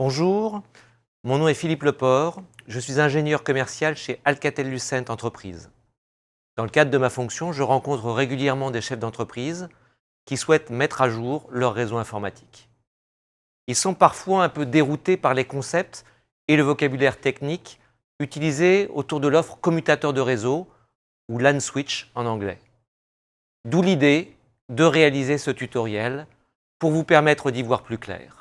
Bonjour, mon nom est Philippe Leport, je suis ingénieur commercial chez Alcatel-Lucent Entreprises. Dans le cadre de ma fonction, je rencontre régulièrement des chefs d'entreprise qui souhaitent mettre à jour leur réseau informatique. Ils sont parfois un peu déroutés par les concepts et le vocabulaire technique utilisés autour de l'offre commutateur de réseau ou LAN switch en anglais. D'où l'idée de réaliser ce tutoriel pour vous permettre d'y voir plus clair.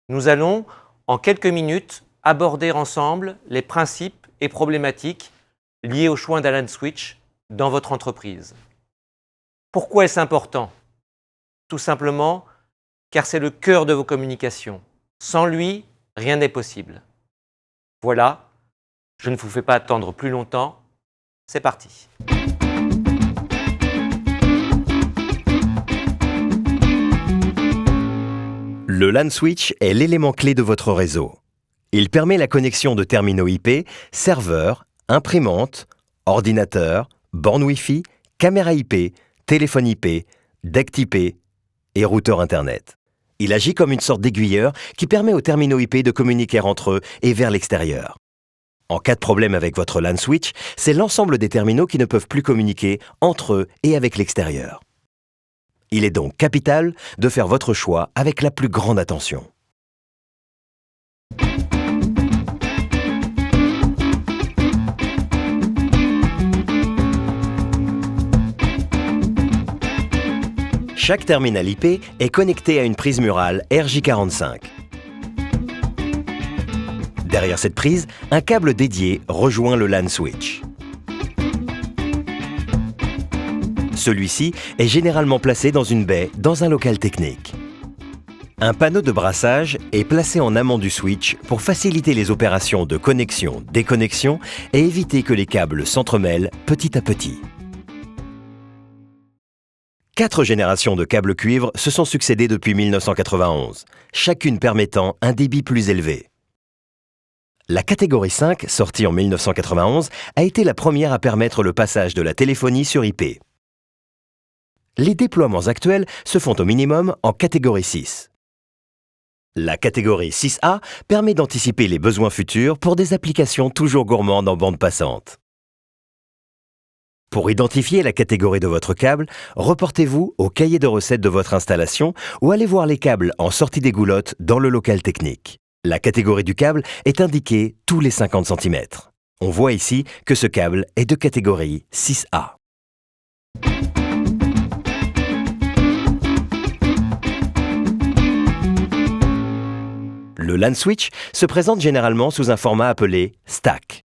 Nous allons, en quelques minutes, aborder ensemble les principes et problématiques liés au choix d'un LAN switch dans votre entreprise. Pourquoi est-ce important? Tout simplement car c'est le cœur de vos communications. Sans lui, rien n'est possible. Voilà, je ne vous fais pas attendre plus longtemps, c'est parti. Le LAN switch est l'élément clé de votre réseau. Il permet la connexion de terminaux IP, serveurs, imprimantes, ordinateurs, bornes Wi-Fi, caméras IP, téléphone IP, DECT IP et routeur Internet. Il agit comme une sorte d'aiguilleur qui permet aux terminaux IP de communiquer entre eux et vers l'extérieur. En cas de problème avec votre LAN switch, c'est l'ensemble des terminaux qui ne peuvent plus communiquer entre eux et avec l'extérieur. Il est donc capital de faire votre choix avec la plus grande attention. Chaque terminal IP est connecté à une prise murale RJ45. Derrière cette prise, un câble dédié rejoint le LAN switch. Celui-ci est généralement placé dans une baie dans un local technique. Un panneau de brassage est placé en amont du switch pour faciliter les opérations de connexion-déconnexion et éviter que les câbles s'entremêlent petit à petit. 4 générations de câbles cuivre se sont succédées depuis 1991, chacune permettant un débit plus élevé. La catégorie 5, sortie en 1991, a été la première à permettre le passage de la téléphonie sur IP. Les déploiements actuels se font au minimum en catégorie 6. La catégorie 6A permet d'anticiper les besoins futurs pour des applications toujours gourmandes en bande passante. Pour identifier la catégorie de votre câble, reportez-vous au cahier de recettes de votre installation ou allez voir les câbles en sortie des goulottes dans le local technique. La catégorie du câble est indiquée tous les 50 cm. On voit ici que ce câble est de catégorie 6A. Le LAN switch se présente généralement sous un format appelé stack.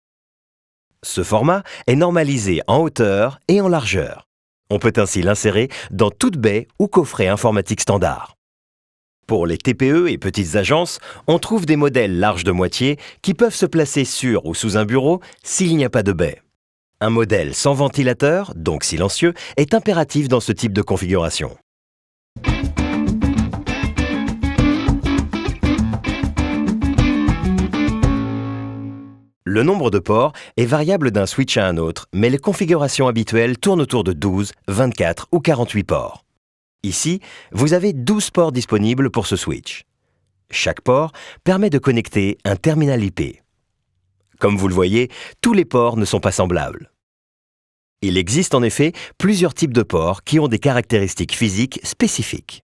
Ce format est normalisé en hauteur et en largeur. On peut ainsi l'insérer dans toute baie ou coffret informatique standard. Pour les TPE et petites agences, on trouve des modèles larges de moitié qui peuvent se placer sur ou sous un bureau s'il n'y a pas de baie. Un modèle sans ventilateur, donc silencieux, est impératif dans ce type de configuration. Le nombre de ports est variable d'un switch à un autre, mais les configurations habituelles tournent autour de 12, 24 ou 48 ports. Ici, vous avez 12 ports disponibles pour ce switch. Chaque port permet de connecter un terminal IP. Comme vous le voyez, tous les ports ne sont pas semblables. Il existe en effet plusieurs types de ports qui ont des caractéristiques physiques spécifiques.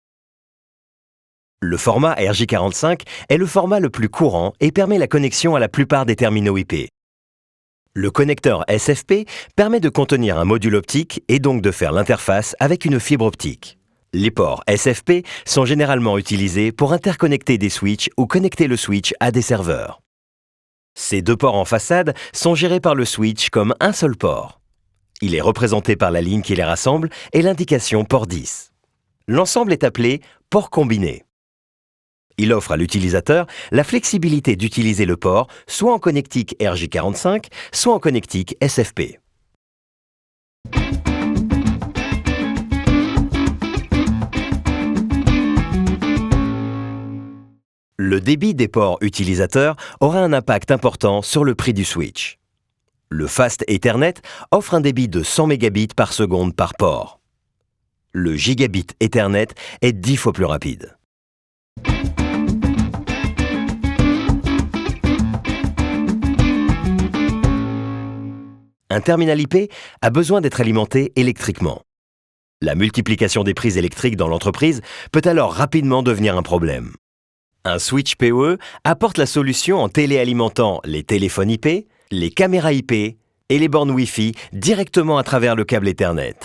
Le format RJ45 est le format le plus courant et permet la connexion à la plupart des terminaux IP. Le connecteur SFP permet de contenir un module optique et donc de faire l'interface avec une fibre optique. Les ports SFP sont généralement utilisés pour interconnecter des switches ou connecter le switch à des serveurs. Ces 2 ports en façade sont gérés par le switch comme un seul port. Il est représenté par la ligne qui les rassemble et l'indication port 10. L'ensemble est appelé port combiné. Il offre à l'utilisateur la flexibilité d'utiliser le port soit en connectique RJ45, soit en connectique SFP. Le débit des ports utilisateurs aura un impact important sur le prix du switch. Le Fast Ethernet offre un débit de 100 Mbps par seconde par port. Le Gigabit Ethernet est 10 fois plus rapide. un terminal IP a besoin d'être alimenté électriquement. La multiplication des prises électriques dans l'entreprise peut alors rapidement devenir un problème. Un switch PoE apporte la solution en téléalimentant les téléphones IP, les caméras IP et les bornes Wi-Fi directement à travers le câble Ethernet.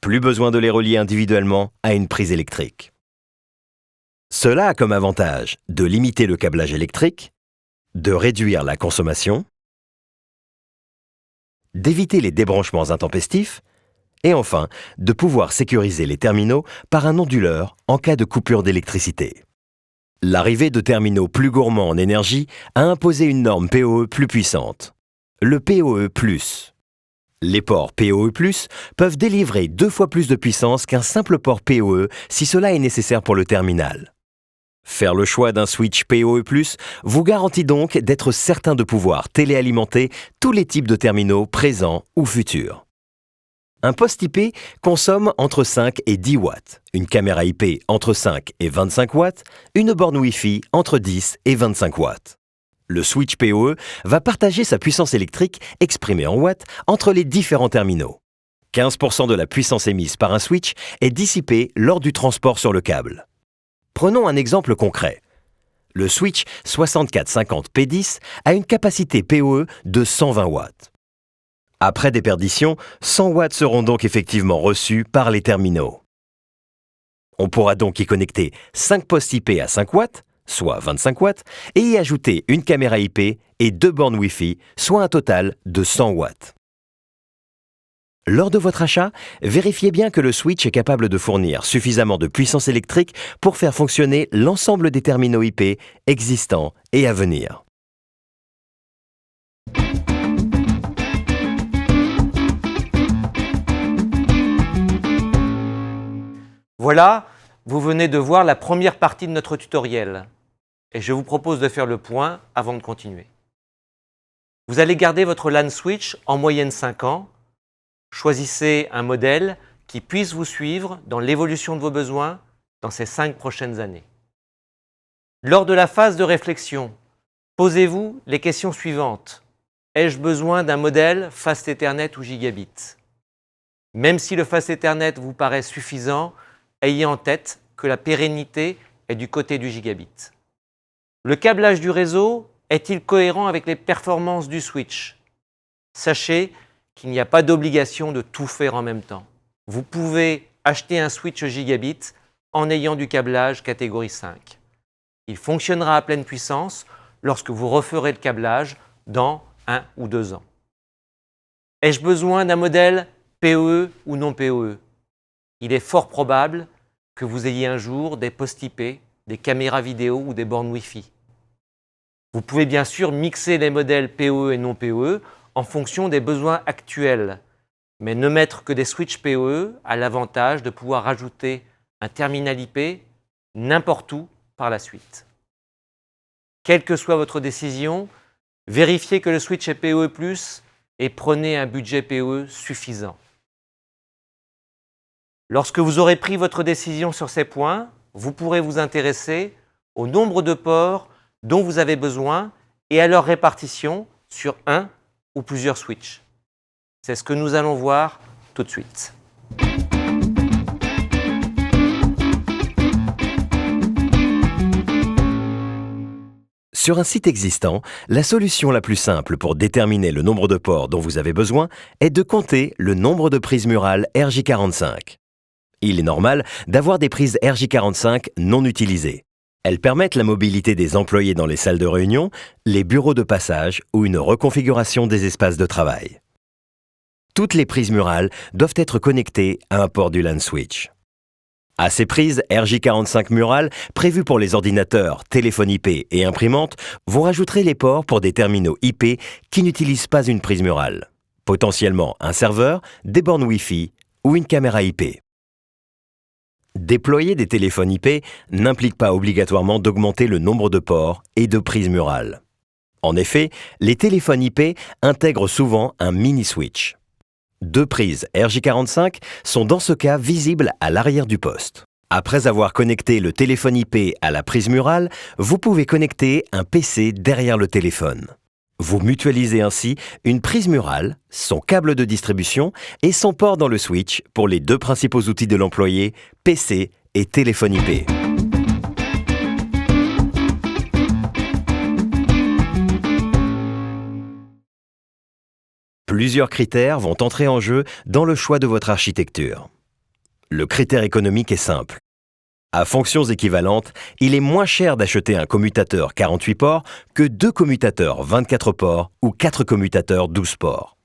Plus besoin de les relier individuellement à une prise électrique. Cela a comme avantage de limiter le câblage électrique, de réduire la consommation, d'éviter les débranchements intempestifs et enfin de pouvoir sécuriser les terminaux par un onduleur en cas de coupure d'électricité. L'arrivée de terminaux plus gourmands en énergie a imposé une norme PoE plus puissante, le PoE+. Les ports PoE+, peuvent délivrer 2 fois plus de puissance qu'un simple port PoE si cela est nécessaire pour le terminal. Faire le choix d'un switch PoE+, vous garantit donc d'être certain de pouvoir téléalimenter tous les types de terminaux présents ou futurs. Un poste IP consomme entre 5 et 10 watts, une caméra IP entre 5 et 25 watts, une borne Wi-Fi entre 10 et 25 watts. Le switch PoE va partager sa puissance électrique exprimée en watts entre les différents terminaux. 15% de la puissance émise par un switch est dissipée lors du transport sur le câble. Prenons un exemple concret. Le switch 6450P10 a une capacité PoE de 120 watts. Après déperdition, 100 watts seront donc effectivement reçus par les terminaux. On pourra donc y connecter 5 postes IP à 5 watts, soit 25 watts, et y ajouter une caméra IP et 2 bornes Wi-Fi, soit un total de 100 watts. Lors de votre achat, vérifiez bien que le switch est capable de fournir suffisamment de puissance électrique pour faire fonctionner l'ensemble des terminaux IP existants et à venir. Voilà, vous venez de voir la première partie de notre tutoriel et je vous propose de faire le point avant de continuer. Vous allez garder votre LAN switch en moyenne 5 ans. Choisissez un modèle qui puisse vous suivre dans l'évolution de vos besoins dans ces 5 prochaines années. Lors de la phase de réflexion, posez-vous les questions suivantes. Ai-je besoin d'un modèle Fast Ethernet ou Gigabit? Même si le Fast Ethernet vous paraît suffisant, ayez en tête que la pérennité est du côté du gigabit. Le câblage du réseau est-il cohérent avec les performances du switch? Sachez qu'il n'y a pas d'obligation de tout faire en même temps. Vous pouvez acheter un switch gigabit en ayant du câblage catégorie 5. Il fonctionnera à pleine puissance lorsque vous referez le câblage dans 1 ou 2 ans. Ai-je besoin d'un modèle PoE ou non PoE? Il est fort probable que vous ayez un jour des postes IP, des caméras vidéo ou des bornes Wi-Fi. Vous pouvez bien sûr mixer les modèles PoE et non PoE en fonction des besoins actuels, mais ne mettre que des switches PoE a l'avantage de pouvoir rajouter un terminal IP n'importe où par la suite. Quelle que soit votre décision, vérifiez que le switch est PoE+, et prenez un budget PoE suffisant. Lorsque vous aurez pris votre décision sur ces points, vous pourrez vous intéresser au nombre de ports dont vous avez besoin et à leur répartition sur un ou plusieurs switches. C'est ce que nous allons voir tout de suite. Sur un site existant, la solution la plus simple pour déterminer le nombre de ports dont vous avez besoin est de compter le nombre de prises murales RJ45. Il est normal d'avoir des prises RJ45 non utilisées. Elles permettent la mobilité des employés dans les salles de réunion, les bureaux de passage ou une reconfiguration des espaces de travail. Toutes les prises murales doivent être connectées à un port du LAN switch. À ces prises RJ45 murales, prévues pour les ordinateurs, téléphones IP et imprimantes, vous rajouterez les ports pour des terminaux IP qui n'utilisent pas une prise murale, potentiellement un serveur, des bornes Wi-Fi ou une caméra IP. Déployer des téléphones IP n'implique pas obligatoirement d'augmenter le nombre de ports et de prises murales. En effet, les téléphones IP intègrent souvent un mini-switch. 2 prises RJ45 sont dans ce cas visibles à l'arrière du poste. Après avoir connecté le téléphone IP à la prise murale, vous pouvez connecter un PC derrière le téléphone. Vous mutualisez ainsi une prise murale, son câble de distribution et son port dans le switch pour les deux principaux outils de l'employé, PC et téléphone IP. Plusieurs critères vont entrer en jeu dans le choix de votre architecture. Le critère économique est simple. À fonctions équivalentes, il est moins cher d'acheter un commutateur 48 ports que 2 commutateurs 24 ports ou 4 commutateurs 12 ports.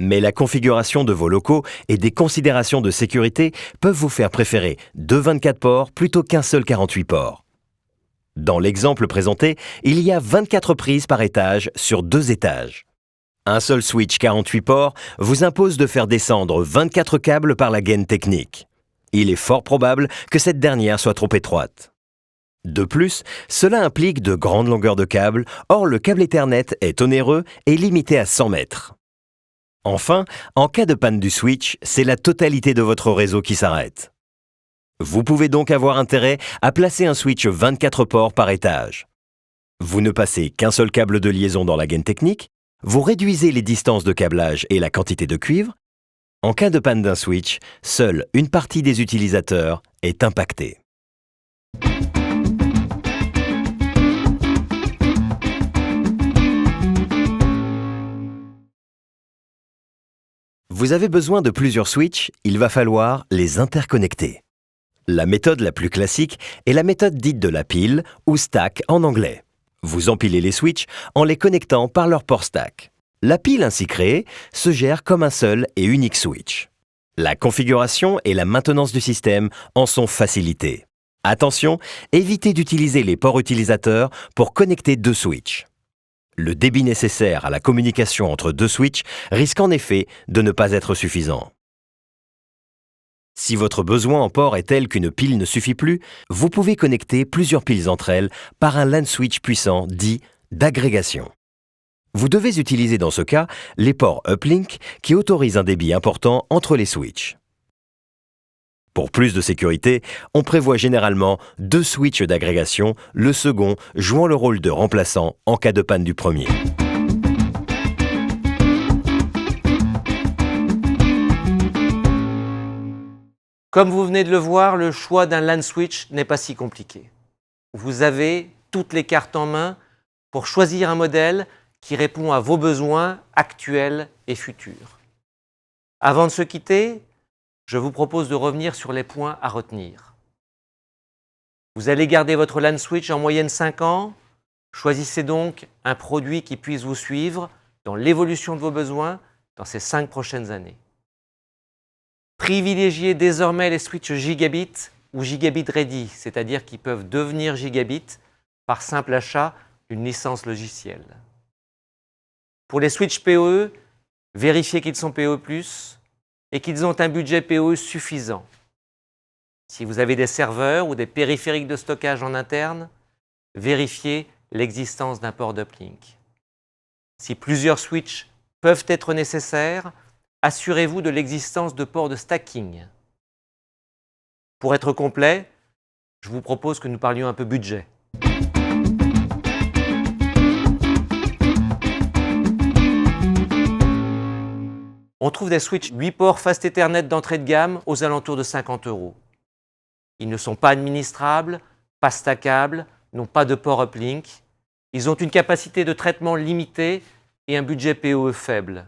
Mais la configuration de vos locaux et des considérations de sécurité peuvent vous faire préférer 2 24 ports plutôt qu'un seul 48 ports. Dans l'exemple présenté, il y a 24 prises par étage sur 2 étages. Un seul switch 48 ports vous impose de faire descendre 24 câbles par la gaine technique. Il est fort probable que cette dernière soit trop étroite. De plus, cela implique de grandes longueurs de câbles, or le câble Ethernet est onéreux et limité à 100 mètres. Enfin, en cas de panne du switch, c'est la totalité de votre réseau qui s'arrête. Vous pouvez donc avoir intérêt à placer un switch 24 ports par étage. Vous ne passez qu'un seul câble de liaison dans la gaine technique, vous réduisez les distances de câblage et la quantité de cuivre. En cas de panne d'un switch, seule une partie des utilisateurs est impactée. Vous avez besoin de plusieurs switches, il va falloir les interconnecter. La méthode la plus classique est la méthode dite de la pile ou stack en anglais. Vous empilez les switches en les connectant par leur port stack. La pile ainsi créée se gère comme un seul et unique switch. La configuration et la maintenance du système en sont facilitées. Attention, évitez d'utiliser les ports utilisateurs pour connecter 2 switches. Le débit nécessaire à la communication entre 2 switches risque en effet de ne pas être suffisant. Si votre besoin en port est tel qu'une pile ne suffit plus, vous pouvez connecter plusieurs piles entre elles par un LAN switch puissant dit d'agrégation. Vous devez utiliser dans ce cas les ports uplink qui autorisent un débit important entre les switches. Pour plus de sécurité, on prévoit généralement 2 switches d'agrégation, le second jouant le rôle de remplaçant en cas de panne du premier. Comme vous venez de le voir, le choix d'un LAN switch n'est pas si compliqué. Vous avez toutes les cartes en main pour choisir un modèle qui répond à vos besoins actuels et futurs. Avant de se quitter, je vous propose de revenir sur les points à retenir. Vous allez garder votre LAN switch en moyenne 5 ans. Choisissez donc un produit qui puisse vous suivre dans l'évolution de vos besoins dans ces 5 prochaines années. Privilégiez désormais les switches gigabit ou gigabit ready, c'est-à-dire qui peuvent devenir gigabit par simple achat d'une licence logicielle. Pour les switches PoE, vérifiez qu'ils sont PoE+, et qu'ils ont un budget PoE suffisant. Si vous avez des serveurs ou des périphériques de stockage en interne, vérifiez l'existence d'un port d'uplink. Si plusieurs switches peuvent être nécessaires, assurez-vous de l'existence de ports de stacking. Pour être complet, je vous propose que nous parlions un peu budget. On trouve des switches 8 ports Fast Ethernet d'entrée de gamme aux alentours de 50 €. Ils ne sont pas administrables, pas stackables, n'ont pas de port uplink. Ils ont une capacité de traitement limitée et un budget PoE faible.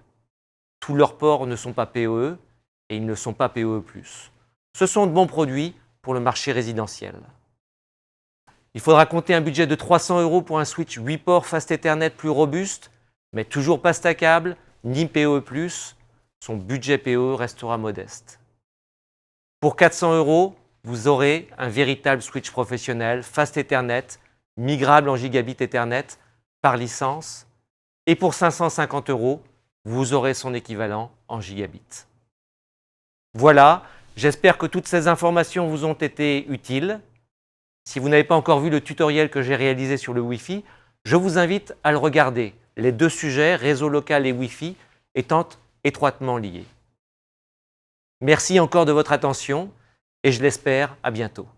Tous leurs ports ne sont pas PoE et ils ne sont pas PoE+. Ce sont de bons produits pour le marché résidentiel. Il faudra compter un budget de 300 € pour un switch 8 ports Fast Ethernet plus robuste, mais toujours pas stackable, ni PoE+. Son budget PoE restera modeste. Pour 400 €, vous aurez un véritable switch professionnel Fast Ethernet, migrable en gigabit Ethernet par licence. Et pour 550 €, vous aurez son équivalent en gigabit. Voilà, j'espère que toutes ces informations vous ont été utiles. Si vous n'avez pas encore vu le tutoriel que j'ai réalisé sur le Wi-Fi, je vous invite à le regarder. Les 2 sujets, réseau local et Wi-Fi, étant étroitement liés. Merci encore de votre attention et je l'espère à bientôt.